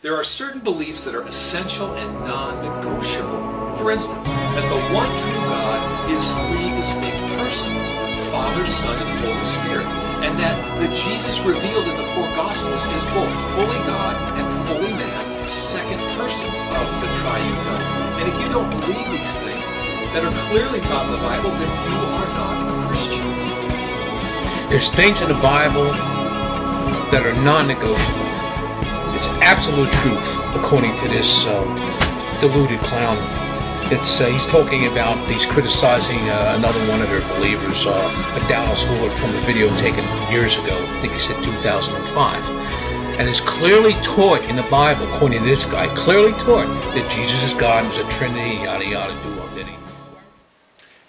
There are certain beliefs that are essential and non-negotiable. For instance, that the one true God is three distinct persons, Father, Son, and Holy Spirit, and that the Jesus revealed in the four Gospels is both fully God and fully man, second person of the triune God. And if you don't believe these things that are clearly taught in the Bible, then you are not a Christian. There's things in the Bible that are non-negotiable. It's absolute truth, according to this deluded clown. He's talking about, he's criticizing another one of their believers, a Dallas Willard, from a video taken years ago. I think he said 2005. And it's clearly taught in the Bible, according to this guy, clearly taught that Jesus is God and is a Trinity, yada yada, do all diddy.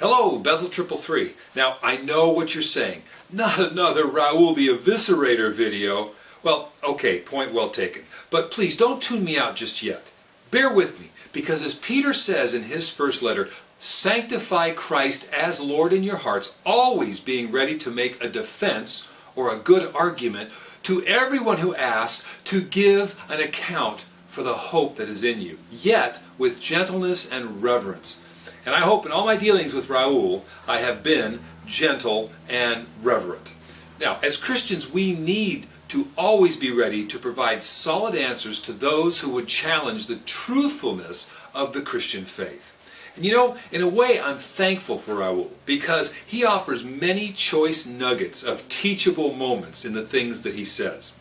Hello, Bezel 333. Now, I know what you're saying. Not another Raoul the Eviscerator video. Well, okay, point well taken. But please don't tune me out just yet. Bear with me, because as Peter says in his first letter, sanctify Christ as Lord in your hearts, always being ready to make a defense or a good argument to everyone who asks to give an account for the hope that is in you, yet with gentleness and reverence. And I hope in all my dealings with Raoul, I have been gentle and reverent. Now, as Christians, we need to always be ready to provide solid answers to those who would challenge the truthfulness of the Christian faith. And you know, in a way, I'm thankful for Raoul, because he offers many choice nuggets of teachable moments in the things that he says.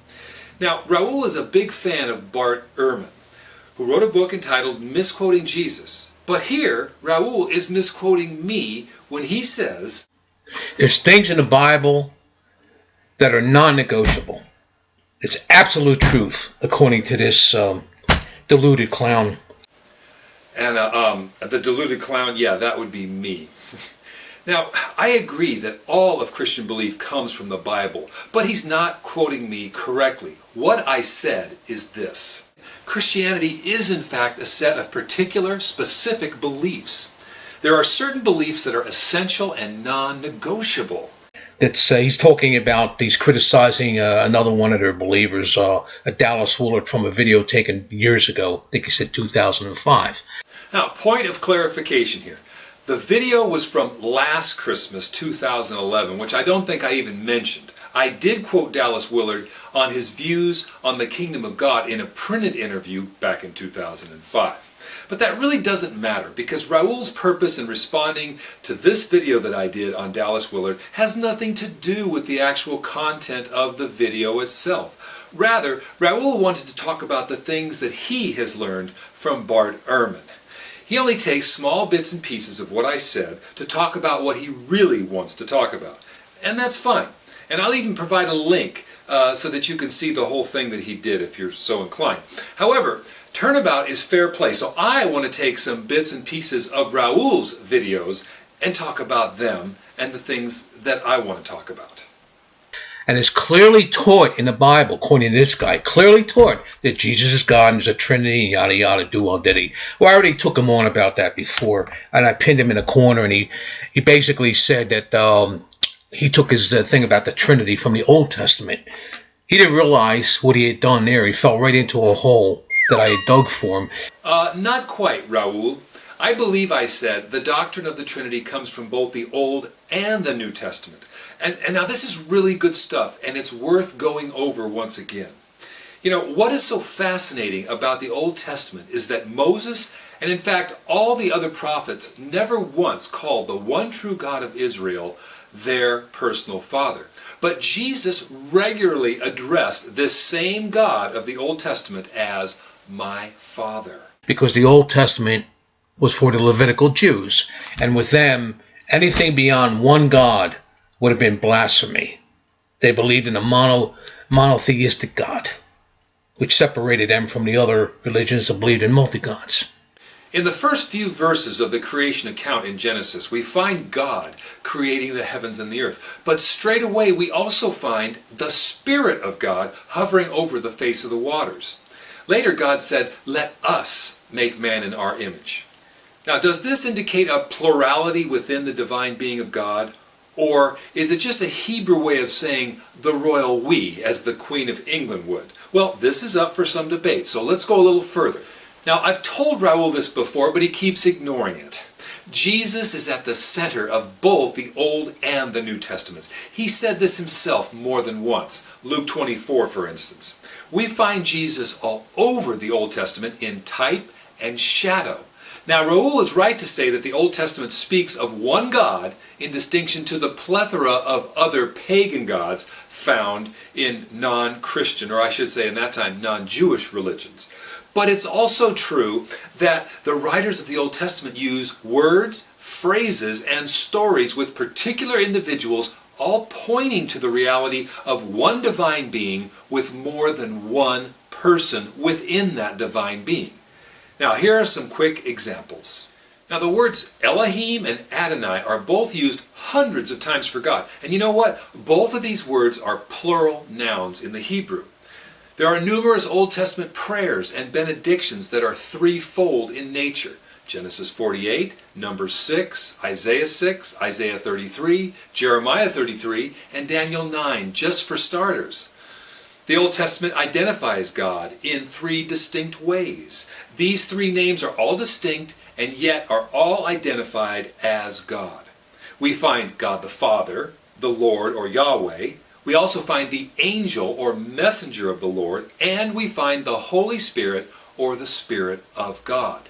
Now, Raoul is a big fan of Bart Ehrman, who wrote a book entitled Misquoting Jesus. But here, Raoul is misquoting me when he says, there's things in the Bible that are non-negotiable. It's absolute truth, according to this deluded clown. And the deluded clown, yeah, that would be me. Now, I agree that all of Christian belief comes from the Bible, but he's not quoting me correctly. What I said is this: Christianity is in fact a set of particular, specific beliefs. There are certain beliefs that are essential and non-negotiable. He's talking about, he's criticizing another one of their believers, a Dallas Willard, from a video taken years ago. I think he said 2005. Now, point of clarification here. The video was from last Christmas, 2011, which I don't think I even mentioned. I did quote Dallas Willard on his views on the kingdom of God in a printed interview back in 2005. But that really doesn't matter, because Raoul's purpose in responding to this video that I did on Dallas Willard has nothing to do with the actual content of the video itself. Rather, Raoul wanted to talk about the things that he has learned from Bart Ehrman. He only takes small bits and pieces of what I said to talk about what he really wants to talk about. And that's fine. And I'll even provide a link so that you can see the whole thing that he did if you're so inclined. However, turnabout is fair play, so I want to take some bits and pieces of Raoul's videos and talk about them and the things that I want to talk about. And it's clearly taught in the Bible, according to this guy, clearly taught that Jesus is God and is a Trinity, yada yada, do all diddy. Well, I already took him on about that before, and I pinned him in a corner, and he basically said that he took his thing about the Trinity from the Old Testament. He didn't realize what he had done there. He fell right into a hole that I had dug for him. Not quite, Raoul. I believe I said the doctrine of the Trinity comes from both the Old and the New Testament. And now this is really good stuff, and it's worth going over once again. You know, what is so fascinating about the Old Testament is that Moses, and in fact all the other prophets, never once called the one true God of Israel their personal father. But Jesus regularly addressed this same God of the Old Testament as my Father. Because the Old Testament was for the Levitical Jews, and with them, anything beyond one God would have been blasphemy. They believed in a monotheistic God, which separated them from the other religions that believed in multi-gods. In the first few verses of the creation account in Genesis, we find God creating the heavens and the earth. But straight away we also find the Spirit of God hovering over the face of the waters. Later God said, "Let us make man in our image." Now, does this indicate a plurality within the divine being of God? Or is it just a Hebrew way of saying the royal we, as the Queen of England would? Well, this is up for some debate, so let's go a little further. Now, I've told Raoul this before, but he keeps ignoring it. Jesus is at the center of both the Old and the New Testaments. He said this himself more than once. Luke 24, for instance. We find Jesus all over the Old Testament in type and shadow. Now, Raoul is right to say that the Old Testament speaks of one God in distinction to the plethora of other pagan gods found in non-Christian, or I should say in that time, non-Jewish religions. But it's also true that the writers of the Old Testament use words, phrases, and stories with particular individuals, all pointing to the reality of one divine being with more than one person within that divine being. Now, here are some quick examples. Now, the words Elohim and Adonai are both used hundreds of times for God. And you know what? Both of these words are plural nouns in the Hebrew. There are numerous Old Testament prayers and benedictions that are threefold in nature. Genesis 48, Numbers 6, Isaiah 33, Jeremiah 33, and Daniel 9, just for starters. The Old Testament identifies God in three distinct ways. These three names are all distinct and yet are all identified as God. We find God the Father, the Lord or Yahweh. We also find the angel or messenger of the Lord, and we find the Holy Spirit or the Spirit of God.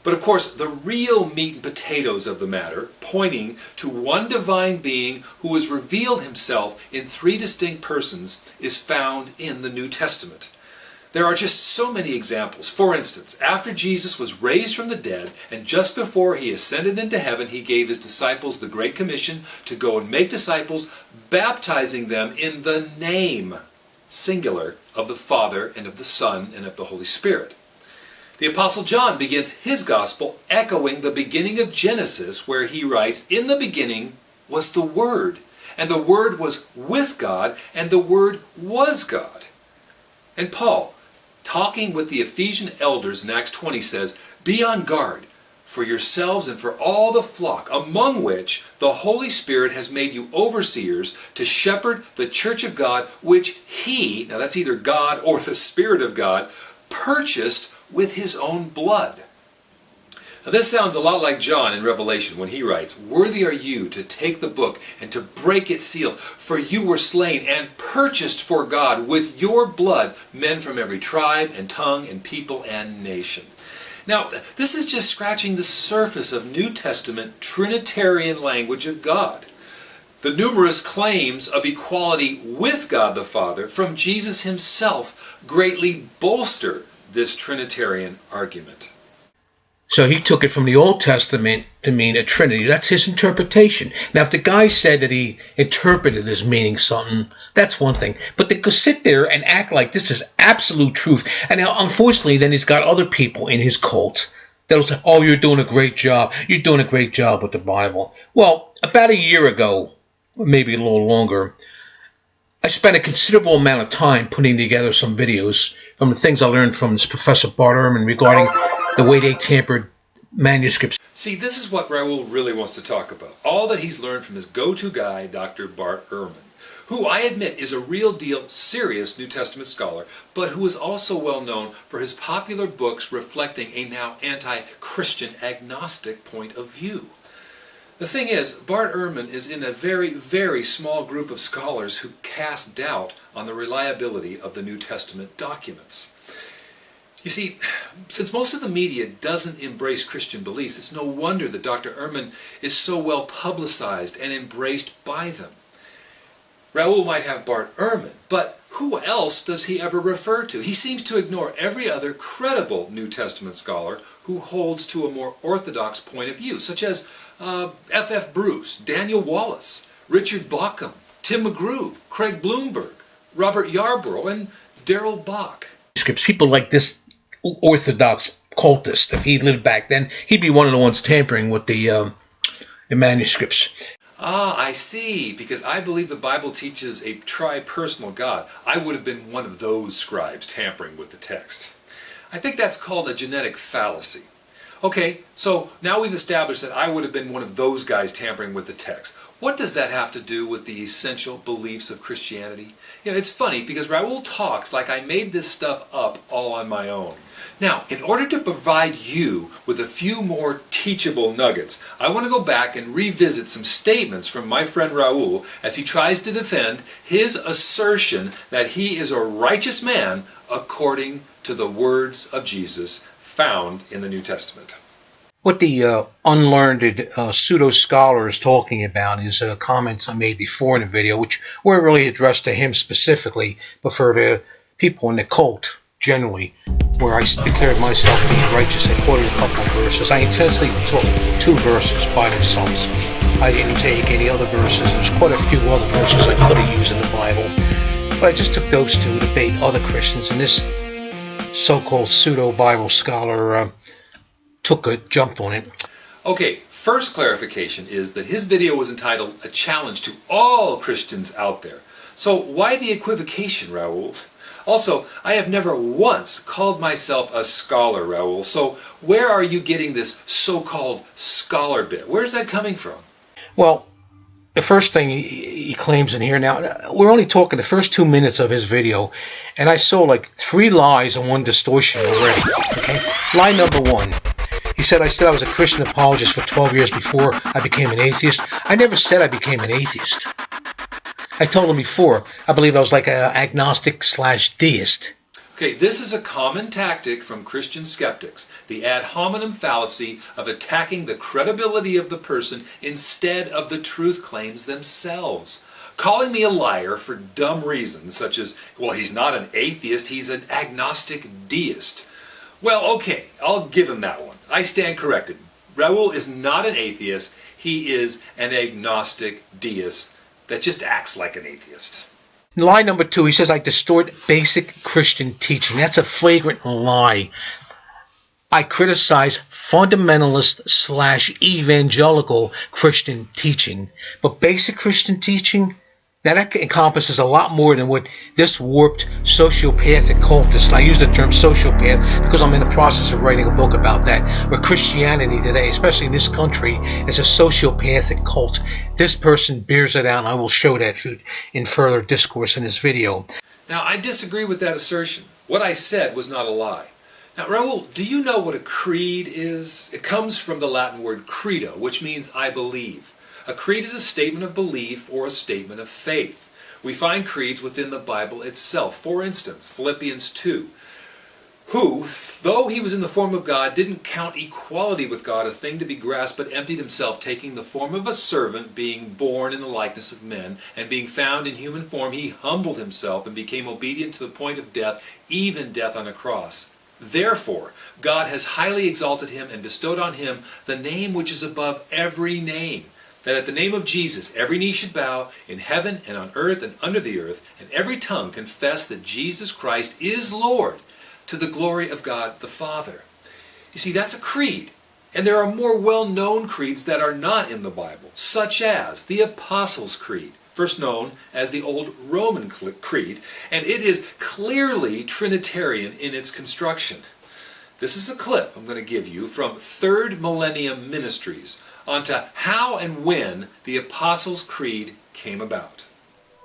But of course, the real meat and potatoes of the matter, pointing to one divine being who has revealed himself in three distinct persons, is found in the New Testament. There are just so many examples. For instance, after Jesus was raised from the dead, and just before he ascended into heaven, he gave his disciples the Great Commission to go and make disciples, baptizing them in the name, singular, of the Father and of the Son and of the Holy Spirit. The Apostle John begins his gospel echoing the beginning of Genesis, where he writes, "In the beginning was the Word, and the Word was with God, and the Word was God." And Paul, talking with the Ephesian elders in Acts 20, says, "Be on guard for yourselves and for all the flock, among which the Holy Spirit has made you overseers to shepherd the church of God, which He," now that's either God or the Spirit of God, "purchased with His own blood." Now this sounds a lot like John in Revelation when he writes, "Worthy are you to take the book and to break its seals, for you were slain and purchased for God with your blood men from every tribe and tongue and people and nation." Now, this is just scratching the surface of New Testament Trinitarian language of God. The numerous claims of equality with God the Father from Jesus himself greatly bolster this Trinitarian argument. So he took it from the Old Testament to mean a Trinity. That's his interpretation. Now, if the guy said that he interpreted as meaning something, that's one thing. But to sit there and act like this is absolute truth. And now, unfortunately, then he's got other people in his cult that'll say, "Oh, you're doing a great job. You're doing a great job with the Bible." Well, about a year ago, or maybe a little longer, I spent a considerable amount of time putting together some videos from the things I learned from this Professor Bart Ehrman regarding the way they tampered manuscripts. See, this is what Raoul really wants to talk about. All that he's learned from his go-to guy, Dr. Bart Ehrman, who I admit is a real deal serious New Testament scholar, but who is also well known for his popular books reflecting a now anti-Christian agnostic point of view. The thing is, Bart Ehrman is in a very, very small group of scholars who cast doubt on the reliability of the New Testament documents. You see, since most of the media doesn't embrace Christian beliefs, it's no wonder that Dr. Ehrman is so well publicized and embraced by them. Raoul might have Bart Ehrman, but who else does he ever refer to? He seems to ignore every other credible New Testament scholar who holds to a more orthodox point of view, such as F.F. Bruce, Daniel Wallace, Richard Bauckham, Tim McGrew, Craig Bloomberg, Robert Yarborough, and Darrell Bach. People like this orthodox cultist, if he lived back then, he'd be one of the ones tampering with the manuscripts. Ah, I see, because I believe the Bible teaches a tri-personal God. I would have been one of those scribes tampering with the text. I think that's called a genetic fallacy. Okay, so now we've established that I would have been one of those guys tampering with the text. What does that have to do with the essential beliefs of Christianity? It's funny because Raoul talks like I made this stuff up all on my own. Now, in order to provide you with a few more teachable nuggets, I want to go back and revisit some statements from my friend Raoul as he tries to defend his assertion that he is a righteous man according to the words of Jesus found in the New Testament. What the unlearned pseudo-scholar is talking about is comments I made before in the video, which weren't really addressed to him specifically, but for the people in the cult generally, where I declared myself to be righteous. I quoted a couple of verses. I intentionally took 2 verses by themselves. I didn't take any other verses. There's quite a few other verses I could have used in the Bible, but I just took those 2 to debate other Christians, and this so-called pseudo-Bible scholar took a jump on it. Okay, first clarification is that his video was entitled A Challenge to All Christians Out There. So why the equivocation, Raoul? Also, I have never once called myself a scholar, Raoul, so where are you getting this so-called scholar bit? Where's that coming from? Well, the first thing he claims in here, now, we're only talking the first 2 minutes of his video, and I saw like 3 lies and 1 distortion already. Okay? Lie number 1. He said I was a Christian apologist for 12 years before I became an atheist. I never said I became an atheist. I told him before, I believe I was like an agnostic/deist. Okay, this is a common tactic from Christian skeptics, the ad hominem fallacy of attacking the credibility of the person instead of the truth claims themselves. Calling me a liar for dumb reasons, such as, well, he's not an atheist, he's an agnostic deist. Well, okay, I'll give him that one. I stand corrected. Raoul is not an atheist, he is an agnostic deist that just acts like an atheist. Lie number 2, he says I distort basic Christian teaching. That's a flagrant lie. I criticize fundamentalist/evangelical Christian teaching. But basic Christian teaching, that encompasses a lot more than what this warped sociopathic cultist, and I use the term sociopath because I'm in the process of writing a book about that, where Christianity today, especially in this country, is a sociopathic cult. This person bears it out, and I will show that in further discourse in this video. Now, I disagree with that assertion. What I said was not a lie. Now, Raoul, do you know what a creed is? It comes from the Latin word credo, which means I believe. A creed is a statement of belief or a statement of faith. We find creeds within the Bible itself. For instance, Philippians 2, who, though he was in the form of God, didn't count equality with God a thing to be grasped, but emptied himself, taking the form of a servant, being born in the likeness of men, and being found in human form, he humbled himself and became obedient to the point of death, even death on a cross. Therefore, God has highly exalted him and bestowed on him the name which is above every name, that at the name of Jesus every knee should bow in heaven and on earth and under the earth, and every tongue confess that Jesus Christ is Lord, to the glory of God the Father. You see, that's a creed. And there are more well-known creeds that are not in the Bible, such as the Apostles' Creed, first known as the Old Roman Creed, and it is clearly Trinitarian in its construction. This is a clip I'm going to give you from Third Millennium Ministries onto how and when the Apostles' Creed came about.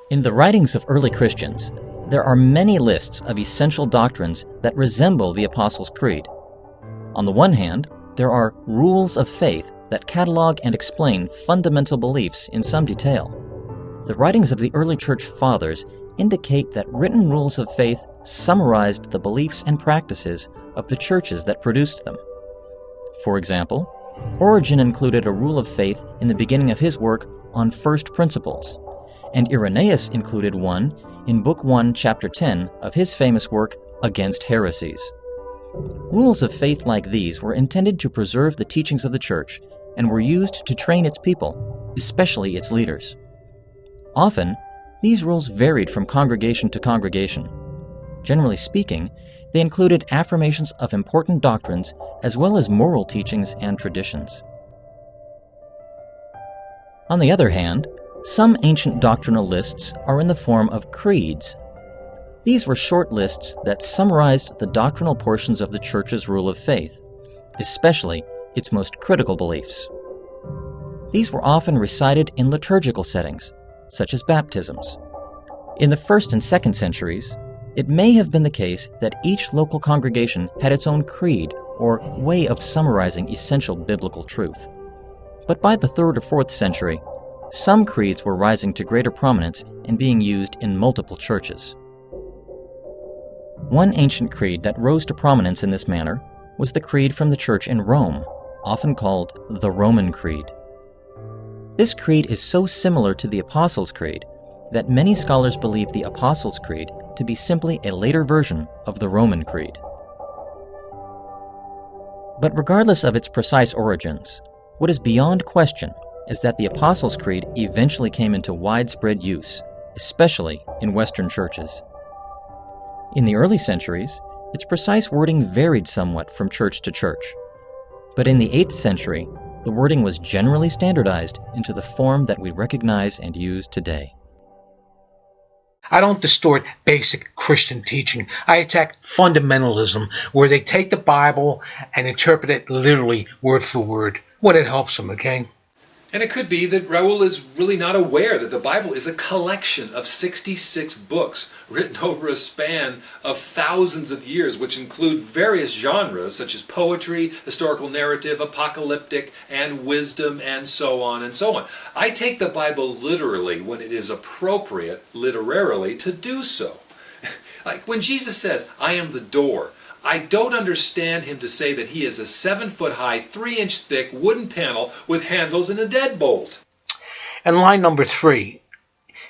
In the writings of early Christians, there are many lists of essential doctrines that resemble the Apostles' Creed. On the one hand, there are rules of faith that catalog and explain fundamental beliefs in some detail. The writings of the early church fathers indicate that written rules of faith summarized the beliefs and practices of the churches that produced them. For example, Origen included a rule of faith in the beginning of his work on first principles, and Irenaeus included one in Book 1, Chapter 10 of his famous work Against Heresies. Rules of faith like these were intended to preserve the teachings of the church and were used to train its people, especially its leaders. Often, these rules varied from congregation to congregation. Generally speaking, they included affirmations of important doctrines as well as moral teachings and traditions. On the other hand, some ancient doctrinal lists are in the form of creeds. These were short lists that summarized the doctrinal portions of the Church's rule of faith, especially its most critical beliefs. These were often recited in liturgical settings, such as baptisms. In the 1st and 2nd centuries, it may have been the case that each local congregation had its own creed or way of summarizing essential biblical truth. But by the 3rd or 4th century, some creeds were rising to greater prominence and being used in multiple churches. One ancient creed that rose to prominence in this manner was the creed from the church in Rome, often called the Roman Creed. This creed is so similar to the Apostles' Creed that many scholars believe the Apostles' Creed to be simply a later version of the Roman Creed. But regardless of its precise origins, what is beyond question is that the Apostles' Creed eventually came into widespread use, especially in Western churches. In the early centuries, its precise wording varied somewhat from church to church. But in the 8th century, the wording was generally standardized into the form that we recognize and use today. I don't distort basic Christian teaching. I attack fundamentalism, where they take the Bible and interpret it literally, word for word, when it helps them, okay? And it could be that Raoul is really not aware that the Bible is a collection of 66 books written over a span of thousands of years, which include various genres such as poetry, historical narrative, apocalyptic, and wisdom, and so on and so on. I take the Bible literally when it is appropriate, literarily, to do so. Like when Jesus says, "I am the door," I don't understand him to say that he is a 7-foot-high, 3-inch thick wooden panel with handles and a deadbolt. And line number 3,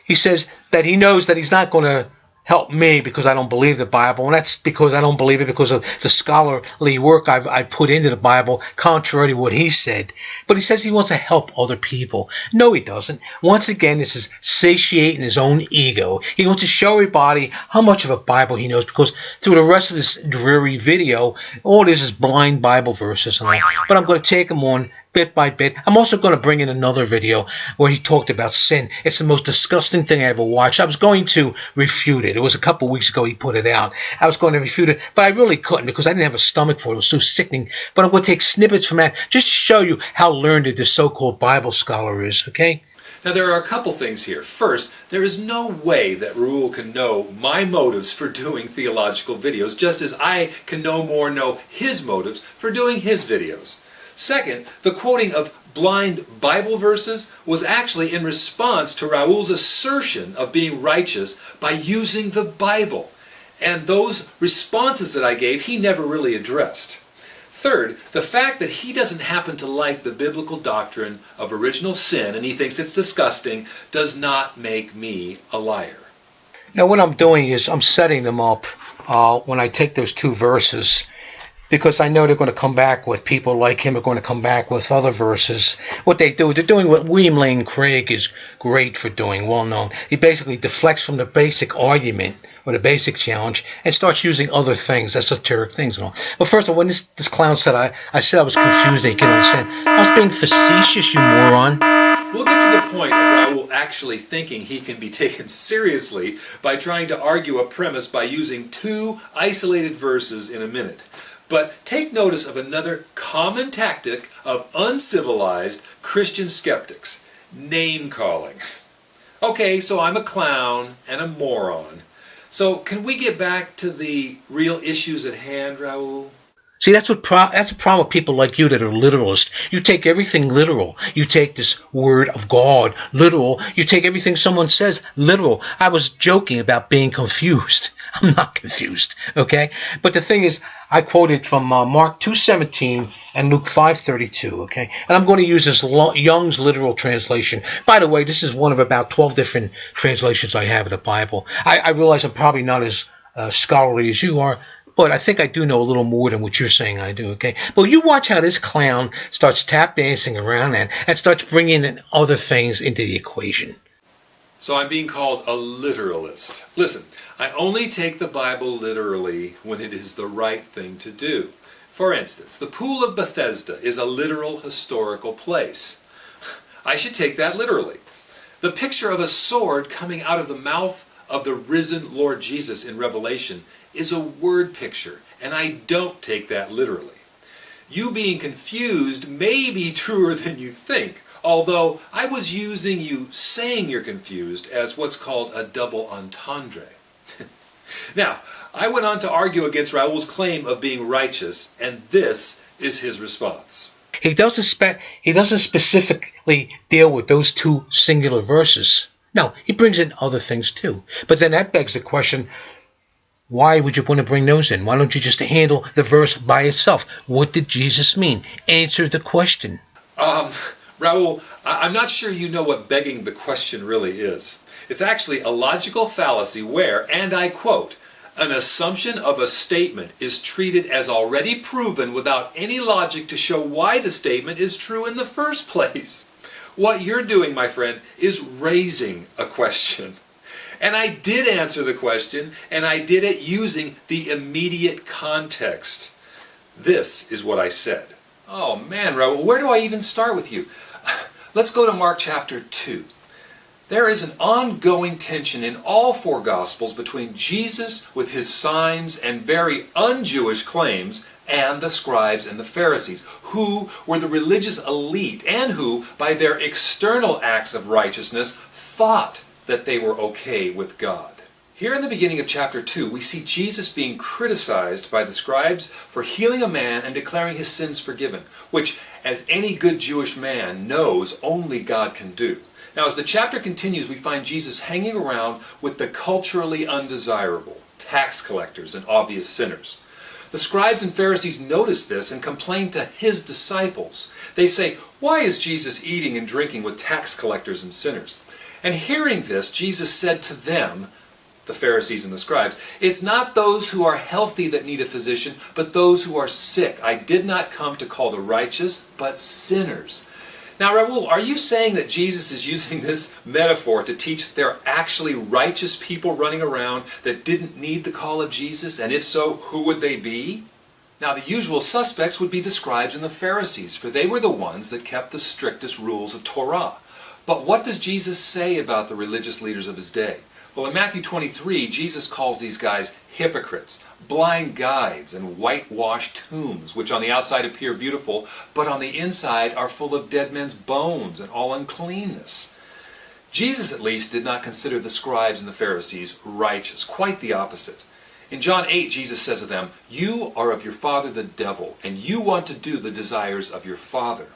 he says that he knows that he's not going to help me because I don't believe the Bible, and that's because I don't believe it because of the scholarly work I've put into the Bible, contrary to what he said. But he says he wants to help other people. No, he doesn't. Once again, this is satiating his own ego. He wants to show everybody how much of a Bible he knows, because through the rest of this dreary video, all this is blind Bible verses and all. But I'm going to take him on bit by bit. I'm also going to bring in another video where he talked about sin. It's the most disgusting thing I ever watched. I was going to refute it. It was a couple weeks ago he put it out. I was going to refute it, but I really couldn't because I didn't have a stomach for it. It was so sickening. But I'm going to take snippets from that just to show you how learned this so-called Bible scholar is, okay? Now there are a couple things here. First, there is no way that Raoul can know my motives for doing theological videos, just as I can no more know his motives for doing his videos. Second, the quoting of blind Bible verses was actually in response to Raoul's assertion of being righteous by using the Bible. And those responses that I gave, he never really addressed. Third, the fact that he doesn't happen to like the biblical doctrine of original sin and he thinks it's disgusting does not make me a liar. Now what I'm doing is I'm setting them up when I take those 2 verses, because I know they're going to come back with people like him are going to come back with other verses. What they do, they're doing what William Lane Craig is great for doing, well known. He basically deflects from the basic argument or the basic challenge and starts using other things, esoteric things and all. But first of all, when this clown said I said I was confused and he couldn't understand, I was being facetious, you moron. We'll get to the point of Raoul actually thinking he can be taken seriously by trying to argue a premise by using 2 isolated verses in a minute. But take notice of another common tactic of uncivilized Christian skeptics: name-calling. Okay, so I'm a clown and a moron. So can we get back to the real issues at hand, Raoul? See, that's a problem with people like you that are literalists. You take everything literal. You take this word of God literal. You take everything someone says literal. I was joking about being confused. I'm not confused, okay? But the thing is, I quoted from Mark 2:17 and Luke 5:32, okay? And I'm going to use this Young's literal translation. By the way, this is one of about 12 different translations I have of the Bible. I realize I'm probably not as scholarly as you are, but I think I do know a little more than what you're saying I do, okay? But you watch how this clown starts tap dancing around and starts bringing in other things into the equation. So I'm being called a literalist. Listen, I only take the Bible literally when it is the right thing to do. For instance, the Pool of Bethesda is a literal historical place. I should take that literally. The picture of a sword coming out of the mouth of the risen Lord Jesus in Revelation is a word picture, and I don't take that literally. You being confused may be truer than you think. Although I was using you saying you're confused as what's called a double entendre. Now, I went on to argue against Raoul's claim of being righteous, and this is his response. He doesn't specifically deal with those two singular verses. No, he brings in other things too. But then that begs the question, why would you want to bring those in? Why don't you just handle the verse by itself? What did Jesus mean? Answer the question. Raoul, I'm not sure you know what begging the question really is. It's actually a logical fallacy where, and I quote, an assumption of a statement is treated as already proven without any logic to show why the statement is true in the first place. What you're doing, my friend, is raising a question. And I did answer the question, and I did it using the immediate context. This is what I said. Oh man, Raoul, where do I even start with you? Let's go to Mark chapter 2. There is an ongoing tension in all four Gospels between Jesus with his signs and very un-Jewish claims and the scribes and the Pharisees, who were the religious elite and who, by their external acts of righteousness, thought that they were okay with God. Here in the beginning of chapter 2, we see Jesus being criticized by the scribes for healing a man and declaring his sins forgiven, which, as any good Jewish man knows, only God can do. Now, as the chapter continues, we find Jesus hanging around with the culturally undesirable, tax collectors and obvious sinners. The scribes and Pharisees notice this and complain to his disciples. They say, "Why is Jesus eating and drinking with tax collectors and sinners?" And hearing this, Jesus said to them, the Pharisees and the scribes, "It's not those who are healthy that need a physician, but those who are sick. I did not come to call the righteous, but sinners." Now, Raoul, are you saying that Jesus is using this metaphor to teach there are actually righteous people running around that didn't need the call of Jesus? And if so, who would they be? Now, the usual suspects would be the scribes and the Pharisees, for they were the ones that kept the strictest rules of Torah. But what does Jesus say about the religious leaders of his day? Well, in Matthew 23, Jesus calls these guys hypocrites, blind guides, and whitewashed tombs, which on the outside appear beautiful, but on the inside are full of dead men's bones and all uncleanness. Jesus, at least, did not consider the scribes and the Pharisees righteous. Quite the opposite. In John 8, Jesus says of them, "You are of your father the devil, and you want to do the desires of your father."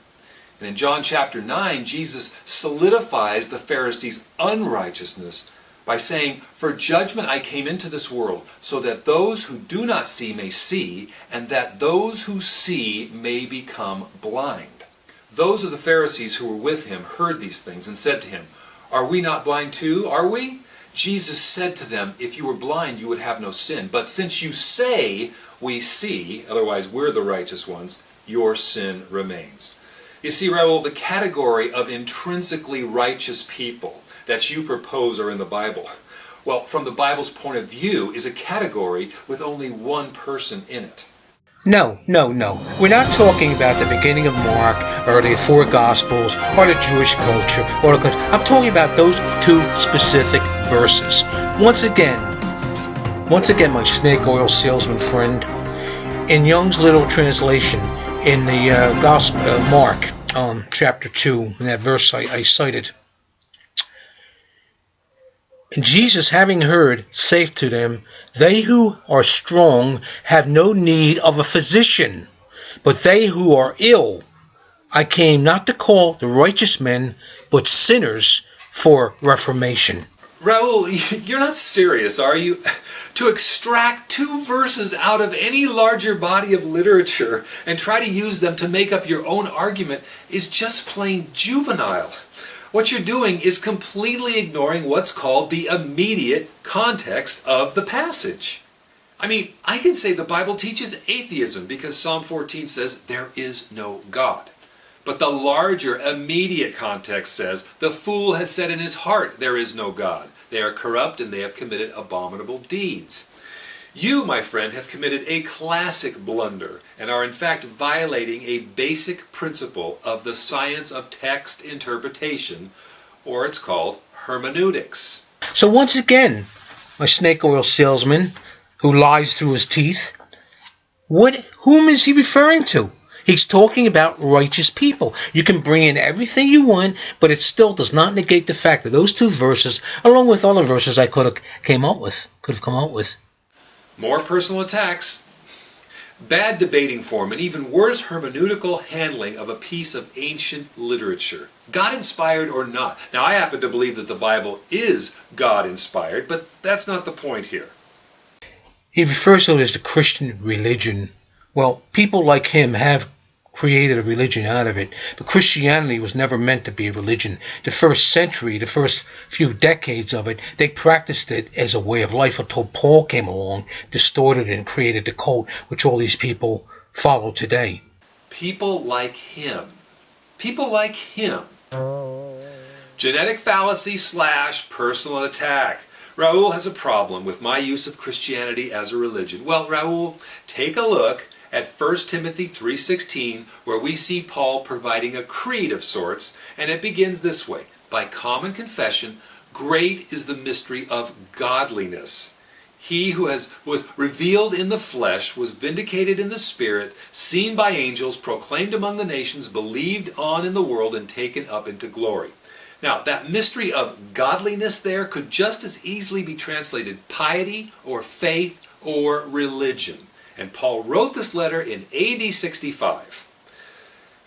And in John chapter 9, Jesus solidifies the Pharisees' unrighteousness by saying, "For judgment I came into this world, so that those who do not see may see, and that those who see may become blind." Those of the Pharisees who were with him heard these things and said to him, "Are we not blind too, are we?" Jesus said to them, "If you were blind, you would have no sin. But since you say, 'We see,' otherwise we're the righteous ones, your sin remains." You see, Raoul, the category of intrinsically righteous people that you propose are in the Bible, well, from the Bible's point of view, is a category with only one person in it. No. We're not talking about the beginning of Mark or the four Gospels or the Jewish culture. I'm talking about those two specific verses. Once again, my snake oil salesman friend, in Young's Literal Translation, in the Gospel Mark, chapter 2, in that verse I cited, "And Jesus, having heard, saith to them, They who are strong have no need of a physician, but they who are ill. I came not to call the righteous men, but sinners for reformation." Raoul, you're not serious, are you? To extract two verses out of any larger body of literature and try to use them to make up your own argument is just plain juvenile. What you're doing is completely ignoring what's called the immediate context of the passage. I mean, I can say the Bible teaches atheism because Psalm 14 says there is no God. But the larger immediate context says the fool has said in his heart there is no God. They are corrupt and they have committed abominable deeds. You, my friend, have committed a classic blunder and are in fact violating a basic principle of the science of text interpretation, or it's called hermeneutics. So once again, my snake oil salesman who lies through his teeth, whom is he referring to? He's talking about righteous people. You can bring in everything you want, but it still does not negate the fact that those two verses, along with other verses I could have come up with. More personal attacks. Bad debating form, and even worse hermeneutical handling of a piece of ancient literature. God-inspired or not. Now, I happen to believe that the Bible is God-inspired, but that's not the point here. He refers to it as the Christian religion. Well, people like him have created a religion out of it, but Christianity was never meant to be a religion. The first century, the first few decades of it, they practiced it as a way of life until Paul came along, distorted it, and created the cult, which all these people follow today. People like him. People like him. Genetic fallacy / personal attack. Raoul has a problem with my use of Christianity as a religion. Well, Raoul, take a look at 1 Timothy 3:16, where we see Paul providing a creed of sorts, and it begins this way: by common confession, great is the mystery of godliness. He who was revealed in the flesh, was vindicated in the spirit, seen by angels, proclaimed among the nations, believed on in the world, and taken up into glory. Now, that mystery of godliness there could just as easily be translated piety or faith or religion. And Paul wrote this letter in AD 65.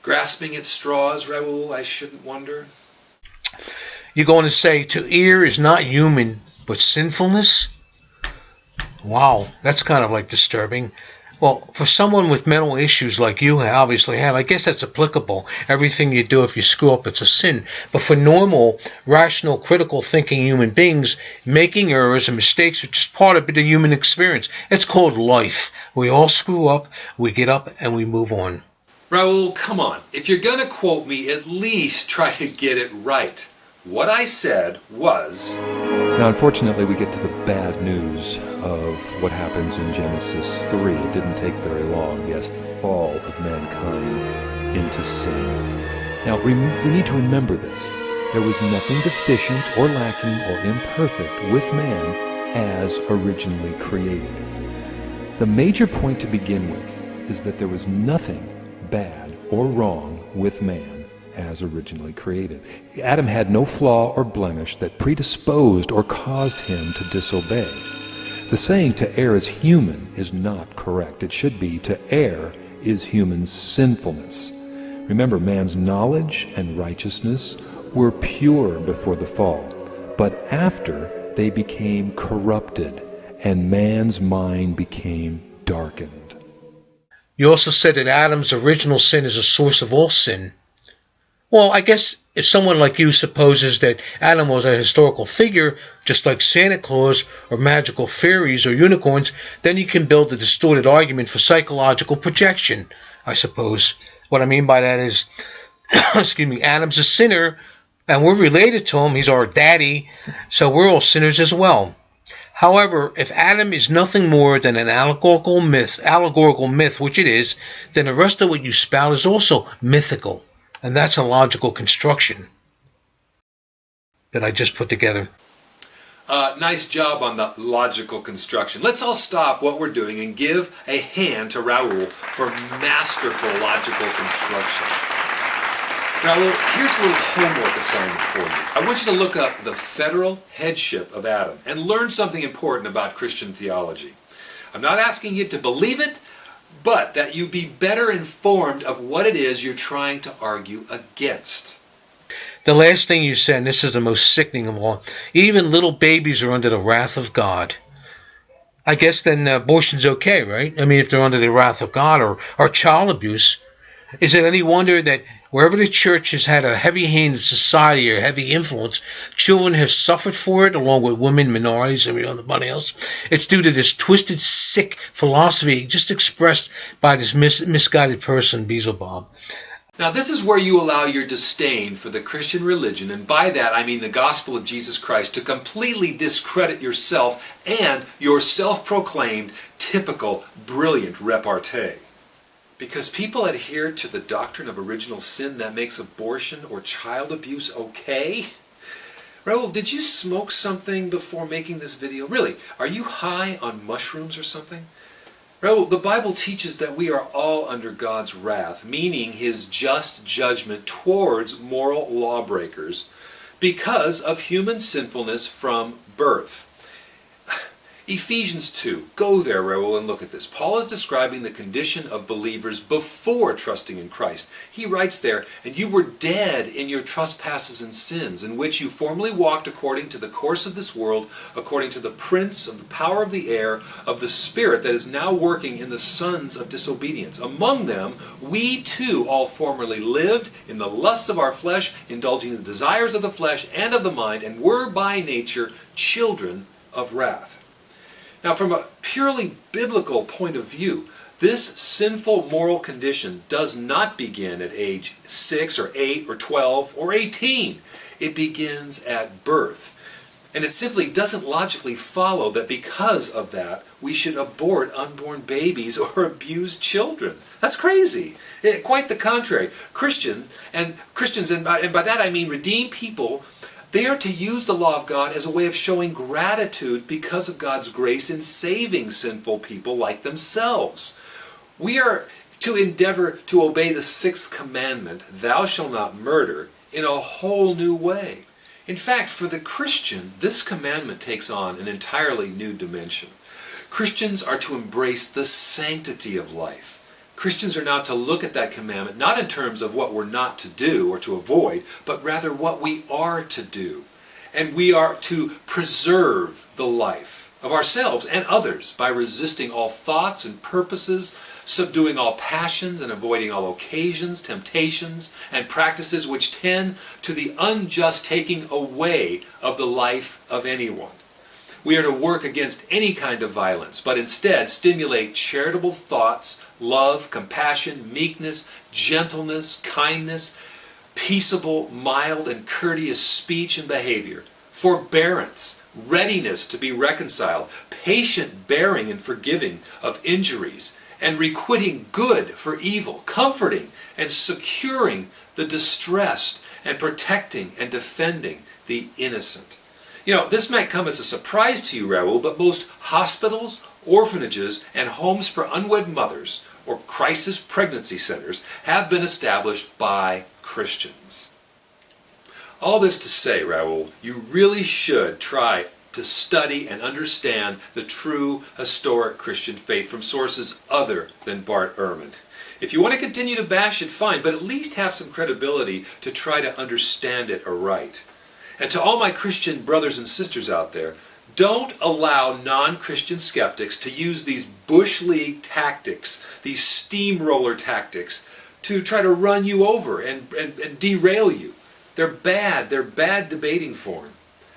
Grasping at straws, Raoul, I shouldn't wonder. You're going to say, to err is not human, but sinfulness? Wow, that's kind of like disturbing. Well, for someone with mental issues like you obviously have, I guess that's applicable. Everything you do, if you screw up, it's a sin. But for normal, rational, critical thinking human beings, making errors and mistakes are just part of the human experience. It's called life. We all screw up, we get up, and we move on. Raoul, come on. If you're going to quote me, at least try to get it right. What I said was... Now, unfortunately, we get to the bad news of what happens in Genesis 3. It didn't take very long. Yes, the fall of mankind into sin. Now, we need to remember this. There was nothing deficient or lacking or imperfect with man as originally created. The major point to begin with is that there was nothing bad or wrong with man as originally created. Adam had no flaw or blemish that predisposed or caused him to disobey. The saying to err is human is not correct. It should be to err is human sinfulness. Remember, man's knowledge and righteousness were pure before the fall, but after they became corrupted and man's mind became darkened. You also said that Adam's original sin is a source of all sin. Well, I guess if someone like you supposes that Adam was a historical figure, just like Santa Claus or magical fairies or unicorns, then you can build a distorted argument for psychological projection, I suppose. What I mean by that is, Adam's a sinner, and we're related to him. He's our daddy, so we're all sinners as well. However, if Adam is nothing more than an allegorical myth, which it is, then the rest of what you spout is also mythical. And that's a logical construction that I just put together. Nice job on the logical construction. Let's all stop what we're doing and give a hand to Raoul for masterful logical construction. Raoul, here's a little homework assignment for you. I want you to look up the federal headship of Adam and learn something important about Christian theology. I'm not asking you to believe it, but that you be better informed of what it is you're trying to argue against. The last thing you said, and this is the most sickening of all, even little babies are under the wrath of God. I guess then abortion's okay, right? I mean, if they're under the wrath of God, or child abuse. Is it any wonder that wherever the church has had a heavy hand in society or heavy influence, children have suffered for it, along with women, minorities, and everybody else? It's due to this twisted, sick philosophy just expressed by this misguided person, Beelzebub. Now, this is where you allow your disdain for the Christian religion, and by that I mean the gospel of Jesus Christ, to completely discredit yourself and your self-proclaimed, typical, brilliant repartee. Because people adhere to the doctrine of original sin that makes abortion or child abuse okay? Raoul, did you smoke something before making this video? Really, are you high on mushrooms or something? Raoul, the Bible teaches that we are all under God's wrath, meaning His just judgment towards moral lawbreakers because of human sinfulness from birth. Ephesians 2. Go there, Raoul, and look at this. Paul is describing the condition of believers before trusting in Christ. He writes there, "And you were dead in your trespasses and sins, in which you formerly walked according to the course of this world, according to the prince of the power of the air, of the spirit that is now working in the sons of disobedience. Among them, we too all formerly lived in the lusts of our flesh, indulging the desires of the flesh and of the mind, and were by nature children of wrath." Now, from a purely biblical point of view, this sinful moral condition does not begin at age 6 or 8 or 12 or 18. It begins at birth. And it simply doesn't logically follow that because of that, we should abort unborn babies or abuse children. That's crazy. Quite the contrary. Christians, and by that I mean redeemed people, they are to use the law of God as a way of showing gratitude because of God's grace in saving sinful people like themselves. We are to endeavor to obey the sixth commandment, "Thou shalt not murder," in a whole new way. In fact, for the Christian, this commandment takes on an entirely new dimension. Christians are to embrace the sanctity of life. Christians are now to look at that commandment not in terms of what we're not to do or to avoid, but rather what we are to do. And we are to preserve the life of ourselves and others by resisting all thoughts and purposes, subduing all passions and avoiding all occasions, temptations, and practices which tend to the unjust taking away of the life of anyone. We are to work against any kind of violence, but instead stimulate charitable thoughts, love, compassion, meekness, gentleness, kindness, peaceable, mild, and courteous speech and behavior, forbearance, readiness to be reconciled, patient bearing and forgiving of injuries, and requiting good for evil, comforting and securing the distressed, and protecting and defending the innocent. You know, this might come as a surprise to you, Raoul, but most hospitals, orphanages, and homes for unwed mothers, or crisis pregnancy centers, have been established by Christians. All this to say, Raoul, you really should try to study and understand the true historic Christian faith from sources other than Bart Ehrman. If you want to continue to bash it, fine, but at least have some credibility to try to understand it aright. And to all my Christian brothers and sisters out there, don't allow non-Christian skeptics to use these Bush League tactics, these steamroller tactics, to try to run you over and derail you. They're bad debating form.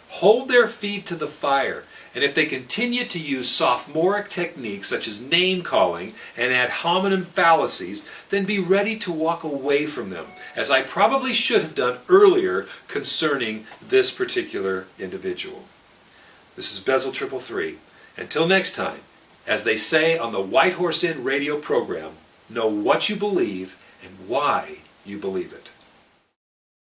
Hold their feet to the fire, and if they continue to use sophomoric techniques such as name-calling and ad hominem fallacies, then be ready to walk away from them, as I probably should have done earlier concerning this particular individual. This is Bezel 333. Until next time, as they say on the White Horse Inn radio program, know what you believe and why you believe it.